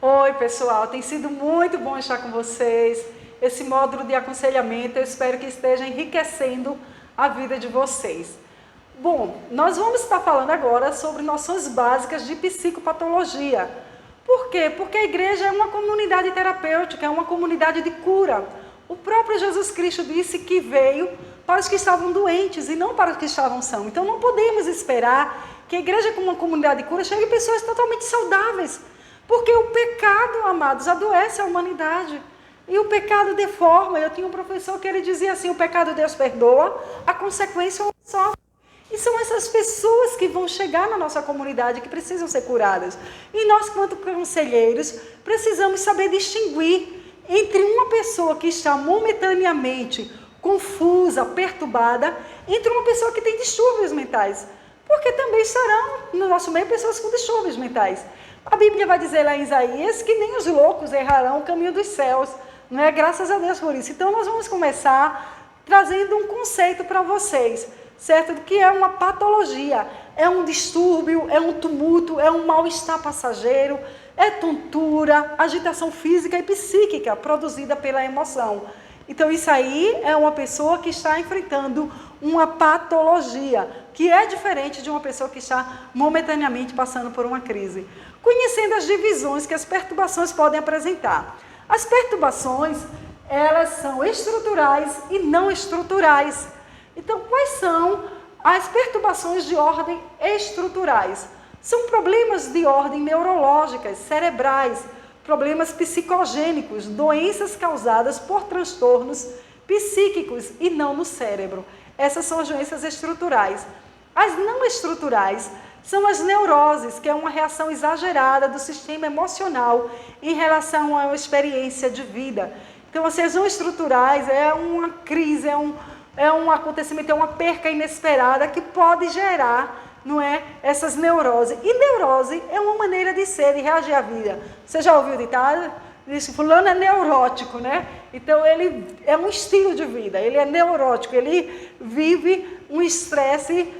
Oi, pessoal, tem sido muito bom estar com vocês. Esse módulo de aconselhamento, eu espero que esteja enriquecendo a vida de vocês. Bom, nós vamos estar falando agora sobre noções básicas de psicopatologia. Por quê? Porque a igreja é uma comunidade terapêutica, é uma comunidade de cura. O próprio Jesus Cristo disse que veio para os que estavam doentes e não para os que estavam sãos. Então não podemos esperar que a igreja, como uma comunidade de cura, chegue pessoas totalmente saudáveis. Porque o pecado, amados, adoece a humanidade. E o pecado deforma. Eu tinha um professor que ele dizia assim, o pecado Deus perdoa, a consequência é só. E são essas pessoas que vão chegar na nossa comunidade que precisam ser curadas. E nós, quanto conselheiros, precisamos saber distinguir entre uma pessoa que está momentaneamente confusa, perturbada, entre uma pessoa que tem distúrbios mentais. Porque também estarão no nosso meio pessoas com distúrbios mentais. A Bíblia vai dizer lá em Isaías que nem os loucos errarão o caminho dos céus. Não é? Graças a Deus por isso. Então nós vamos começar trazendo um conceito para vocês, certo? Do que é uma patologia. É um distúrbio, é um tumulto, é um mal-estar passageiro, é tontura, agitação física e psíquica produzida pela emoção. Então isso aí é uma pessoa que está enfrentando uma patologia, que é diferente de uma pessoa que está momentaneamente passando por uma crise. Conhecendo as divisões que as perturbações podem apresentar. As perturbações, elas são estruturais e não estruturais. Então, quais são as perturbações de ordem estruturais? São problemas de ordem neurológicas, cerebrais, problemas psicogênicos, doenças causadas por transtornos psíquicos e não no cérebro. Essas são as doenças estruturais. As não estruturais são as neuroses, que é uma reação exagerada do sistema emocional em relação a uma experiência de vida. Então, as não estruturais é uma crise, é um acontecimento, é uma perca inesperada que pode gerar, não é, essas neuroses. E neurose é uma maneira de ser, de reagir à vida. Você já ouviu o ditado? Diz que fulano é neurótico, né? Então, ele é um estilo de vida, ele é neurótico, ele vive um estresse,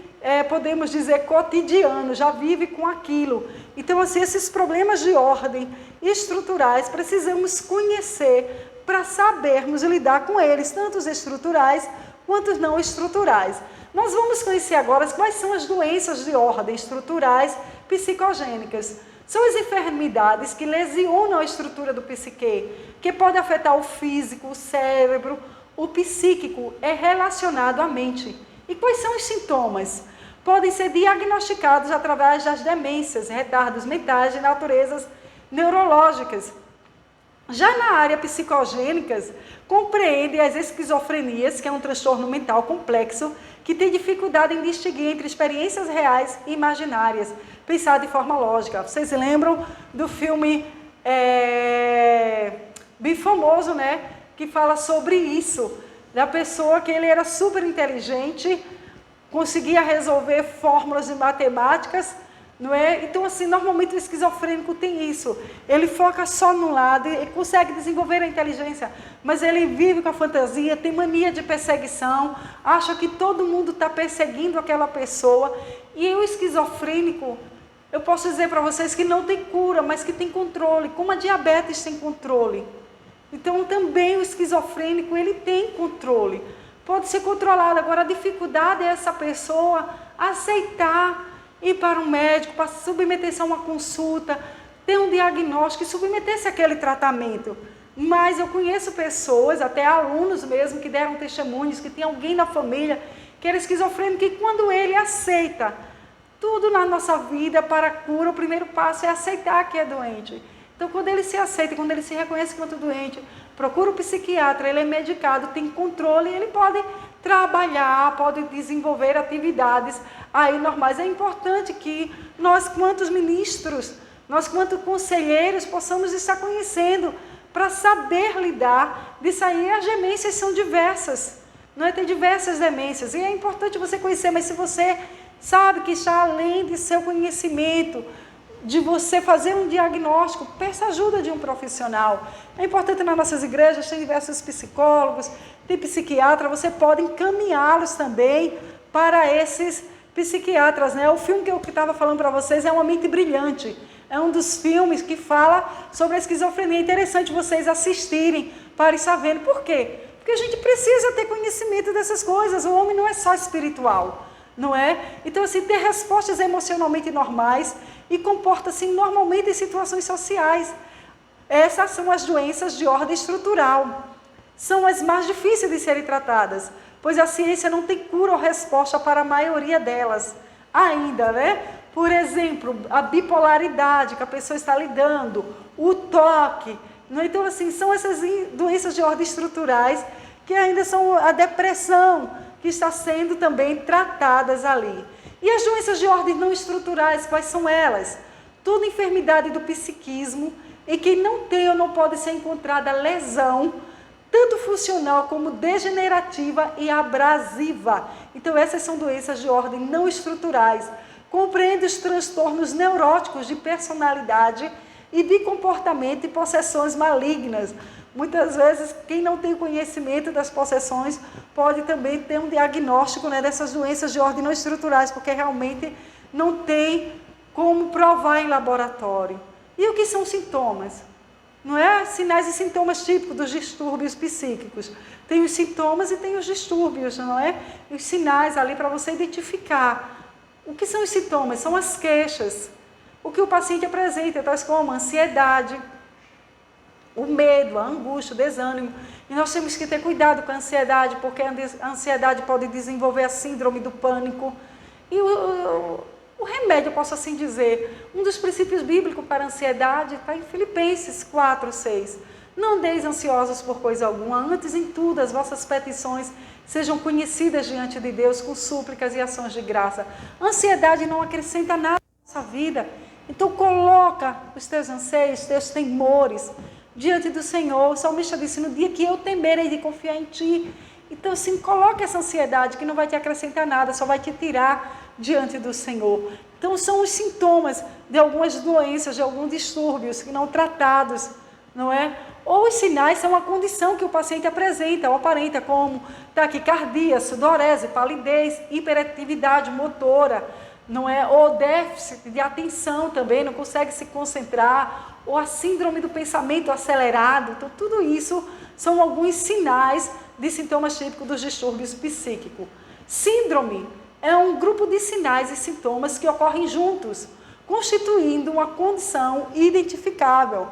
podemos dizer, cotidiano, já vive com aquilo. Então, assim, esses problemas de ordem estruturais, precisamos conhecer para sabermos lidar com eles, tanto os estruturais quanto os não estruturais. Nós vamos conhecer agora quais são as doenças de ordem estruturais psicogênicas. São as enfermidades que lesionam a estrutura do psique, que pode afetar o físico, o cérebro, o psíquico, é relacionado à mente. E quais são os sintomas? Podem ser diagnosticados através das demências, retardos mentais de naturezas neurológicas. Já na área psicogênicas, compreende as esquizofrenias, que é um transtorno mental complexo, que tem dificuldade em distinguir entre experiências reais e imaginárias, pensado de forma lógica. Vocês lembram do filme bem famoso, né? Que fala sobre isso, da pessoa que ele era super inteligente, conseguia resolver fórmulas de matemáticas, não é? Então, assim, normalmente o esquizofrênico tem isso. Ele foca só no lado, ele consegue desenvolver a inteligência, mas ele vive com a fantasia, tem mania de perseguição, acha que todo mundo está perseguindo aquela pessoa. E o esquizofrênico, eu posso dizer para vocês que não tem cura, mas que tem controle, como a diabetes tem controle. Então, também o esquizofrênico, ele tem controle. Pode ser controlado. Agora, a dificuldade é essa pessoa aceitar ir para um médico, para submeter-se a uma consulta, ter um diagnóstico e submeter-se àquele tratamento. Mas eu conheço pessoas, até alunos mesmo, que deram testemunhos, que tem alguém na família que era esquizofrênico, e quando ele aceita tudo na nossa vida para a cura, o primeiro passo é aceitar que é doente. Então, quando ele se aceita, quando ele se reconhece quanto doente, procura o psiquiatra, ele é medicado, tem controle, ele pode trabalhar, pode desenvolver atividades aí normais. É importante que nós, quantos ministros, nós, quanto conselheiros, possamos estar conhecendo para saber lidar disso aí. As demências são diversas, não é? Tem diversas demências e é importante você conhecer, mas se você sabe que está além de seu conhecimento, de você fazer um diagnóstico, peça ajuda de um profissional. É importante nas nossas igrejas, tem diversos psicólogos, tem psiquiatra, você pode encaminhá-los também para esses psiquiatras, né? O filme que eu estava falando para vocês é Uma Mente Brilhante. É um dos filmes que fala sobre a esquizofrenia. É interessante vocês assistirem para ir sabendo. Por quê? Porque a gente precisa ter conhecimento dessas coisas. O homem não é só espiritual, não é? Então, assim, ter respostas emocionalmente normais e comporta-se normalmente em situações sociais. Essas são as doenças de ordem estrutural. São as mais difíceis de serem tratadas, pois a ciência não tem cura ou resposta para a maioria delas ainda, né? Por exemplo, a bipolaridade que a pessoa está lidando, o toque. Então, assim, são essas doenças de ordem estruturais que ainda são a depressão, que está sendo também tratadas ali. E as doenças de ordem não estruturais, quais são elas? Toda enfermidade do psiquismo, em que não tem ou não pode ser encontrada lesão, tanto funcional como degenerativa e abrasiva. Então, essas são doenças de ordem não estruturais. Compreende os transtornos neuróticos de personalidade e de comportamento e possessões malignas. Muitas vezes, quem não tem conhecimento das possessões pode também ter um diagnóstico, né, dessas doenças de ordem não estruturais, porque realmente não tem como provar em laboratório. E o que são sintomas? Não é? Sinais e sintomas típicos dos distúrbios psíquicos. Tem os sintomas e tem os distúrbios, não é? E os sinais ali para você identificar. O que são os sintomas? São as queixas. O que o paciente apresenta, tais como a ansiedade, o medo, a angústia, o desânimo. E nós temos que ter cuidado com a ansiedade, porque a ansiedade pode desenvolver a síndrome do pânico. E o remédio, eu posso assim dizer, um dos princípios bíblicos para a ansiedade está em Filipenses 4:6. Não andeis ansiosos por coisa alguma, antes em tudo as vossas petições sejam conhecidas diante de Deus com súplicas e ações de graça. A ansiedade não acrescenta nada na nossa vida. Então coloca os teus anseios, os teus temores diante do Senhor. O salmista disse, no dia que eu temerei de confiar em Ti. Então, assim, coloca essa ansiedade que não vai te acrescentar nada, só vai te tirar diante do Senhor. Então, são os sintomas de algumas doenças, de alguns distúrbios que não tratados, não é? Ou os sinais são a condição que o paciente apresenta ou aparenta, como taquicardia, sudorese, palidez, hiperatividade motora, não é? Ou déficit de atenção também, não consegue se concentrar, ou a síndrome do pensamento acelerado. Então, tudo isso são alguns sinais de sintomas típicos dos distúrbios psíquicos. Síndrome é um grupo de sinais e sintomas que ocorrem juntos, constituindo uma condição identificável.